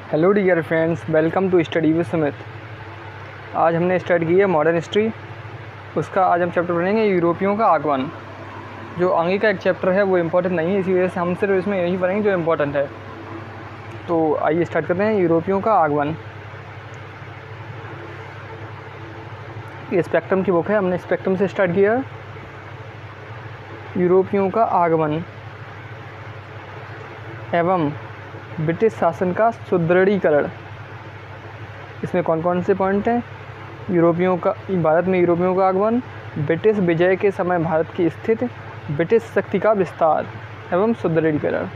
Hello dear friends, welcome to study with Sumit. आज हमने start की है मॉडर्न हिस्ट्री। उसका आज हम चैप्टर पढ़ेंगे यूरोपियों का आगमन। जो आगे का एक चैप्टर है वो इम्पोर्टेंट नहीं है, इसी वजह से हम सिर्फ इसमें यही पढ़ेंगे जो इम्पोर्टेंट है। तो आइए स्टार्ट करते हैं। यूरोपियों का आगमन, ये स्पेक्ट्रम की बुक है, हमने स्पेक्ट्रम से स्टार्ट किया। यूरोपियों का आगमन एवं ब्रिटिश शासन का सुदृढ़ीकरण। इसमें कौन कौन से पॉइंट हैं? भारत में यूरोपियों का आगमन, ब्रिटिश विजय के समय भारत की स्थिति, ब्रिटिश शक्ति का विस्तार एवं सुदृढ़ीकरण।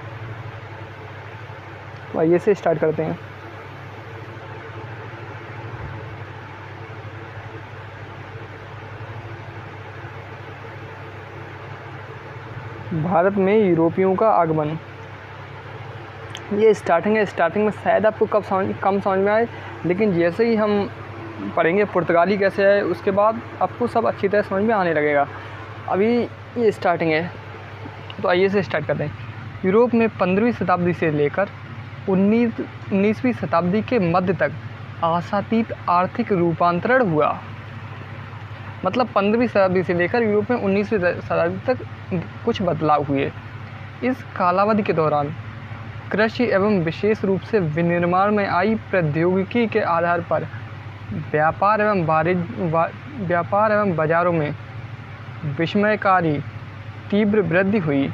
तो आइए से स्टार्ट करते हैं। भारत में यूरोपियों का आगमन, ये स्टार्टिंग में शायद आपको कम समझ में आए, लेकिन जैसे ही हम पढ़ेंगे पुर्तगाली कैसे है उसके बाद आपको सब अच्छी तरह समझ में आने लगेगा। अभी ये स्टार्टिंग है, तो आइए से स्टार्ट करते हैं। यूरोप में 15वीं शताब्दी से लेकर 19वीं शताब्दी के मध्य तक आशातीत आर्थिक रूपांतरण हुआ। मतलब 15वीं शताब्दी से लेकर यूरोप में 19वीं शताब्दी तक कुछ बदलाव हुए। इस कालावधि के दौरान कृषि एवं विशेष रूप से विनिर्माण में आई प्रौद्योगिकी के आधार पर व्यापार एवं बाजारों में विस्मयकारी तीव्र वृद्धि हुई।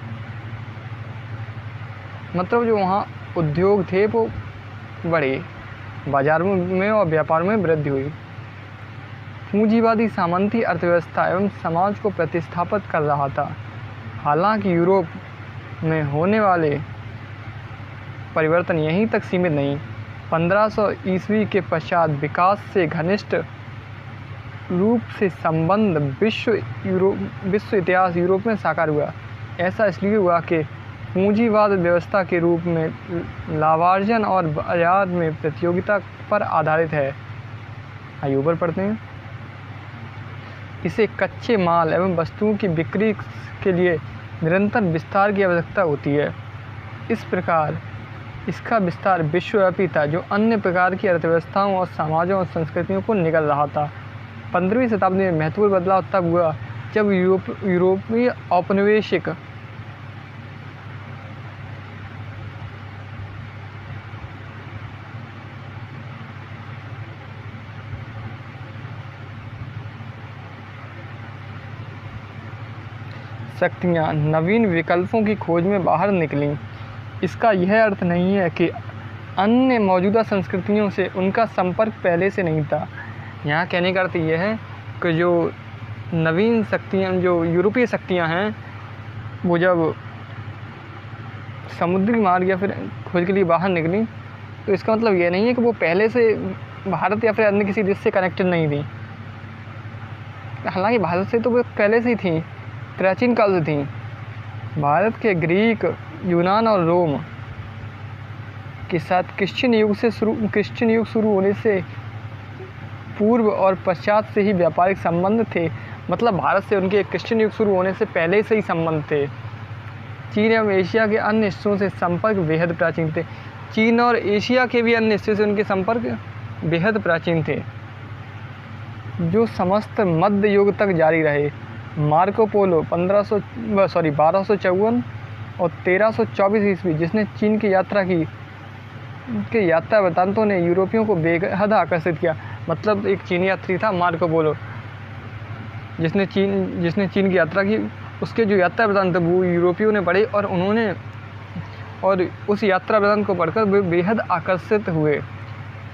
मतलब जो वहाँ उद्योग थे वो बढ़े, बाजारों में और व्यापार में वृद्धि हुई। पूंजीवादी सामंती अर्थव्यवस्था एवं समाज को प्रतिस्थापित कर रहा था। हालांकि यूरोप में होने वाले परिवर्तन यहीं तक सीमित नहीं। 1500 ईस्वी के पश्चात विकास से घनिष्ठ रूप से संबंध विश्व इतिहास यूरोप में साकार हुआ। ऐसा इसलिए हुआ कि पूंजीवाद व्यवस्था के रूप में लाभार्जन और बाजार में प्रतियोगिता पर आधारित है। आइए ऊपर पढ़ते हैं। इसे कच्चे माल एवं वस्तुओं की बिक्री के लिए निरंतर विस्तार की आवश्यकता होती है। इस प्रकार इसका विस्तार विश्वव्यापी था, जो अन्य प्रकार की अर्थव्यवस्थाओं और समाजों और संस्कृतियों को निगल रहा था। 15वीं शताब्दी में महत्वपूर्ण बदलाव तब हुआ जब यूरोपीय औपनिवेशिक शक्तियाँ नवीन विकल्पों की खोज में बाहर निकलीं। इसका यह अर्थ नहीं है कि अन्य मौजूदा संस्कृतियों से उनका संपर्क पहले से नहीं था। यहाँ कहने का अर्थ यह है कि जो नवीन शक्तियाँ, जो यूरोपीय शक्तियाँ हैं, वो जब समुद्री मार्ग या फिर खोज के लिए बाहर निकली, तो इसका मतलब यह नहीं है कि वो पहले से भारत या फिर अन्य किसी देश से कनेक्टेड नहीं थी। हालांकि भारत से तो वो पहले से ही थी, प्राचीन काल से थी। भारत के ग्रीक, यूनान और रोम के साथ क्रिश्चियन युग शुरू होने से पूर्व और पश्चात से ही व्यापारिक संबंध थे। मतलब भारत से उनके क्रिश्चियन युग शुरू होने से पहले से ही संबंध थे। चीन एवं एशिया के अन्य हिस्सों से संपर्क बेहद प्राचीन थे। चीन और एशिया के भी अन्य हिस्सों से उनके संपर्क बेहद प्राचीन थे, जो समस्त मध्य युग तक जारी रहे। मार्को पोलो 1254 और 1324 ईस्वी, जिसने चीन की यात्रा की, के यात्रा वृत्तांतों ने यूरोपियों को बेहद आकर्षित किया। मतलब एक चीनी यात्री था मार्को पोलो, जिसने चीन की यात्रा की। उसके जो यात्रा वृत्तांत वो यूरोपियों ने पढ़े और उस यात्रा वृत्तांत को पढ़कर वे बेहद आकर्षित हुए।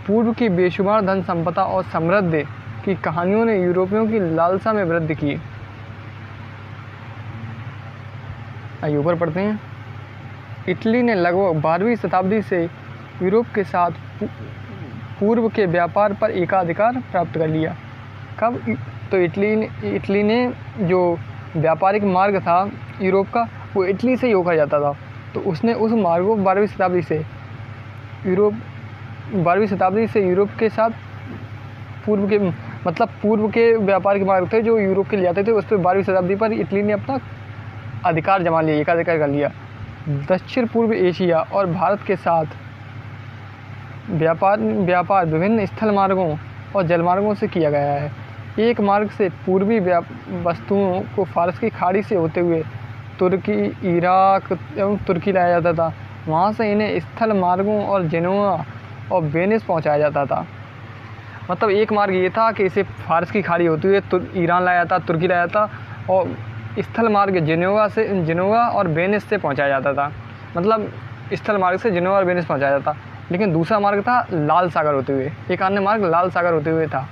पूर्व की बेशुमार धन संपदा और समृद्धि की कहानियों ने यूरोपियों की लालसा में वृद्धि की। आइए ऊपर पढ़ते हैं। इटली ने लगभग 12वीं शताब्दी से यूरोप के साथ पूर्व के व्यापार पर एकाधिकार प्राप्त कर लिया। कब? तो इटली ने जो व्यापारिक मार्ग था यूरोप का, वो इटली से ही होकर जाता था। तो उसने उस मार्ग को 12वीं शताब्दी से यूरोप के साथ पूर्व के व्यापारिक मार्ग थे जो यूरोप के लिए आते थे, उस पर 12वीं शताब्दी पर इटली ने अपना अधिकार जमा लिया, एकाधिकार कर लिया। दक्षिण पूर्व एशिया और भारत के साथ व्यापार विभिन्न स्थल मार्गों और जलमार्गों से किया गया है। एक मार्ग से पूर्वी वस्तुओं को फारस की खाड़ी से होते हुए तुर्की, इराक एवं तुर्की लाया जाता था। वहाँ से इन्हें स्थल मार्गों और जेनोआ और वेनिस पहुँचाया जाता था। मतलब एक मार्ग ये था कि इसे फारस की खाड़ी होते हुए ईरान लाया जाता, तुर्की लाया जाता, और स्थल मार्ग जेनोआ और वेनिस से पहुँचाया जाता था। मतलब स्थल मार्ग से जेनोआ और वेनिस पहुँचाया जाता। लेकिन दूसरा मार्ग था लाल सागर होते हुए, एक अन्य मार्ग लाल सागर होते हुए था।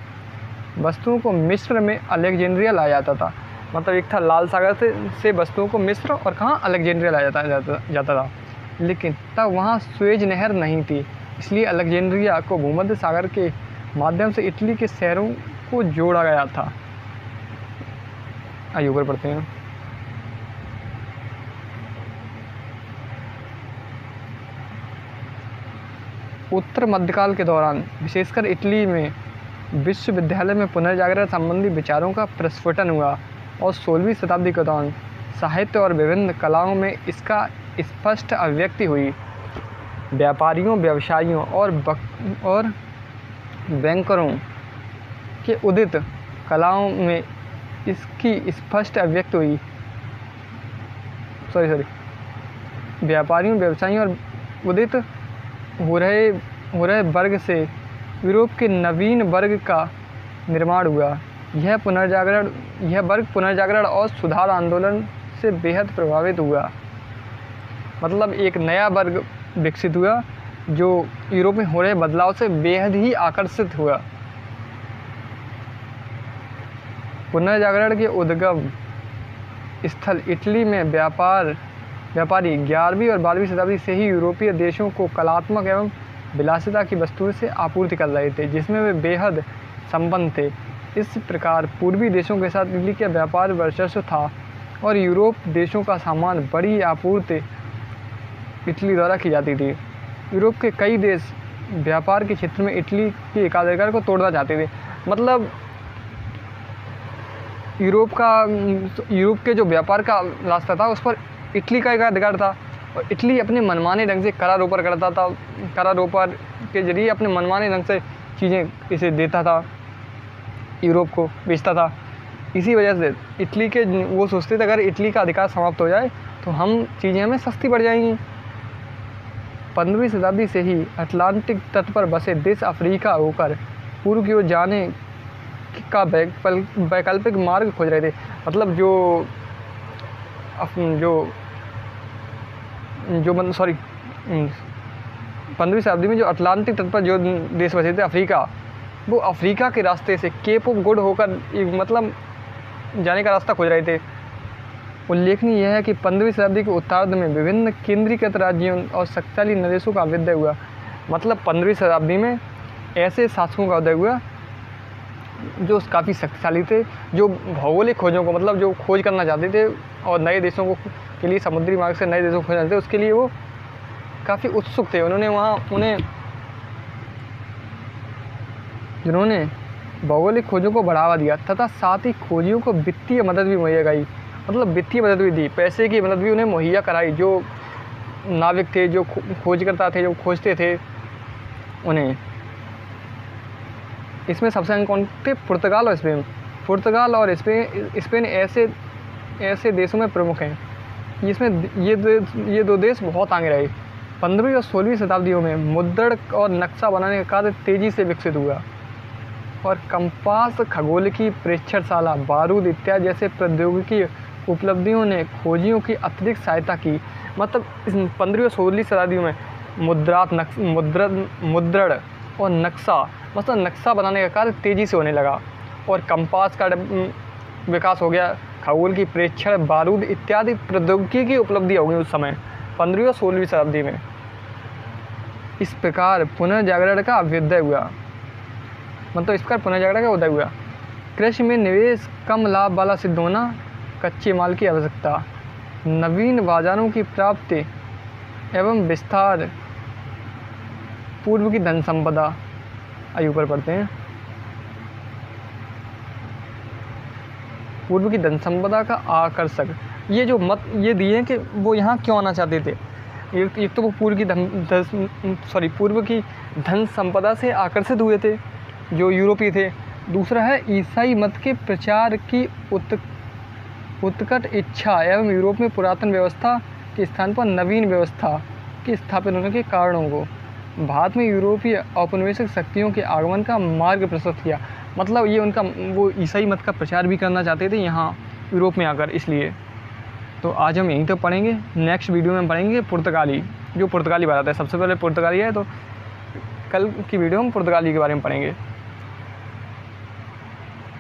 वस्तुओं को मिस्र में अलेक्जेंड्रिया लाया जाता था। मतलब एक था लाल सागर से वस्तुओं को मिस्र, और कहाँ अलेक्जेंड्रिया लाया जाता था। लेकिन तब वहाँ स्वेज नहर नहीं थी, इसलिए अलेक्जेंड्रिया को भूमध्य सागर के माध्यम से इटली के शहरों को जोड़ा गया था। आइए ऊपर पढ़ते हैं। उत्तर मध्यकाल के दौरान विशेषकर इटली में विश्वविद्यालय में पुनर्जागरण संबंधी विचारों का प्रस्फुटन हुआ और 16वीं शताब्दी के दौरान साहित्य और विभिन्न कलाओं में इसका स्पष्ट अभिव्यक्ति हुई। व्यापारियों, व्यवसायियों और बैंकरों के उदित कलाओं में इसकी स्पष्ट अभिव्यक्ति हुई। व्यापारियों, व्यवसायियों और उदित हो रहे वर्ग से यूरोप के नवीन वर्ग का निर्माण हुआ। यह वर्ग पुनर्जागरण और सुधार आंदोलन से बेहद प्रभावित हुआ। मतलब एक नया वर्ग विकसित हुआ जो यूरोप में हो रहे बदलाव से बेहद ही आकर्षित हुआ। पुनर्जागरण के उद्गम स्थल इटली में व्यापारी 11वीं और 12वीं शताब्दी से ही यूरोपीय देशों को कलात्मक एवं विलासिता की वस्तुओं से आपूर्ति कर रहे थे, जिसमें वे बेहद संपन्न थे। इस प्रकार पूर्वी देशों के साथ इटली का व्यापार वर्चस्व था और यूरोप देशों का सामान बड़ी आपूर्ति इटली द्वारा की जाती थी। यूरोप के कई देश व्यापार के क्षेत्र में इटली के एकाधिकार को तोड़ना चाहते थे। मतलब यूरोप के जो व्यापार का रास्ता था उस पर इटली का एकाधिकार था, और इटली अपने मनमाने ढंग से करारोपण करता था। करारोपण के जरिए अपने मनमाने ढंग से चीज़ें इसे देता था, यूरोप को बेचता था। इसी वजह से इटली के वो सोचते थे अगर इटली का अधिकार समाप्त हो जाए तो चीज़ें हमें सस्ती पड़ जाएंगी। 15वीं शताब्दी से ही अटलांटिक तट पर बसे देश अफ्रीका होकर पूर्व की ओर जाने का वैकल्पिक मार्ग खोज रहे थे। मतलब जो 15वीं शताब्दी में जो अटलांटिक तट पर जो देश बसे थे अफ्रीका, वो अफ्रीका के रास्ते से केप ऑफ गुड होकर मतलब जाने का रास्ता खोज रहे थे। उल्लेखनीय यह है कि 15वीं शताब्दी के उत्तरार्ध में विभिन्न केंद्रीकृत राज्यों और शक्तिशाली नरेशों का उदय हुआ। मतलब 15वीं शताब्दी में ऐसे शासकों का उदय हुआ जो काफ़ी शक्तिशाली थे, जो भौगोलिक खोजों को मतलब जो खोज करना चाहते थे और नए देशों के लिए समुद्री मार्ग से नए देशों को खोजना चाहते थे, उसके लिए वो काफ़ी उत्सुक थे। जिन्होंने भौगोलिक खोजों को बढ़ावा दिया तथा साथ ही खोजियों को वित्तीय मदद भी मुहैया कराई। मतलब वित्तीय मदद भी दी, पैसे की मदद भी उन्हें मुहैया कराई। जो नाविक थे, जो खोजकर्ता थे, जो खोजते थे, उन्हें इसमें सबसे अंक कौन थे? पुर्तगाल और स्पेन ऐसे देशों में प्रमुख हैं जिसमें ये दो देश बहुत आगे रहे। 15वीं और 16वीं शताब्दियों में मुद्रण और नक्शा बनाने का कार्य तेज़ी से विकसित हुआ और कंपास, खगोलिकी प्रेक्षणशाला, बारूद इत्यादि जैसे प्रौद्योगिकी उपलब्धियों ने खोजियों की अतिरिक्त सहायता की। मतलब इस 15वीं और 16वीं शताब्दियों में मुद्रण और नक्शा बनाने का कार्य तेज़ी से होने लगा और कंपास का विकास हो गया, खगोल की प्रेक्षण, बारूद इत्यादि प्रौद्योगिकी की उपलब्धि हो गई उस समय 15वीं और 16वीं शताब्दी में। इस प्रकार पुनर्जागरण का अभ्युदय हुआ। कृषि में निवेश कम लाभ वाला सिद्ध होना, कच्चे माल की आवश्यकता, नवीन बाजारों की प्राप्ति एवं विस्तार, पूर्व की धन संपदा। आइए ऊपर पढ़ते हैं। पूर्व की धन संपदा का आकर्षक, ये दिए हैं कि वो यहाँ क्यों आना चाहते थे। एक तो वो पूर्व की धन संपदा से आकर्षित हुए थे जो यूरोपीय थे। दूसरा है ईसाई मत के प्रचार की उत्कट इच्छा एवं यूरोप में पुरातन व्यवस्था के स्थान पर नवीन व्यवस्था के स्थापित होने के कारणों को। भारत में यूरोपीय औपनिवेशिक शक्तियों के आगमन का मार्ग प्रशस्त किया। मतलब ये उनका वो ईसाई मत का प्रचार भी करना चाहते थे यहाँ यूरोप में आकर, इसलिए। तो आज हम यहीं तक पढ़ेंगे। नेक्स्ट वीडियो में पढ़ेंगे पुर्तगाली, जो पुर्तगाली भारत है। सबसे पहले पुर्तगाली है, तो कल की वीडियो में पुर्तगाली के बारे में पढ़ेंगे।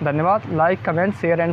धन्यवाद। Like, comment, share and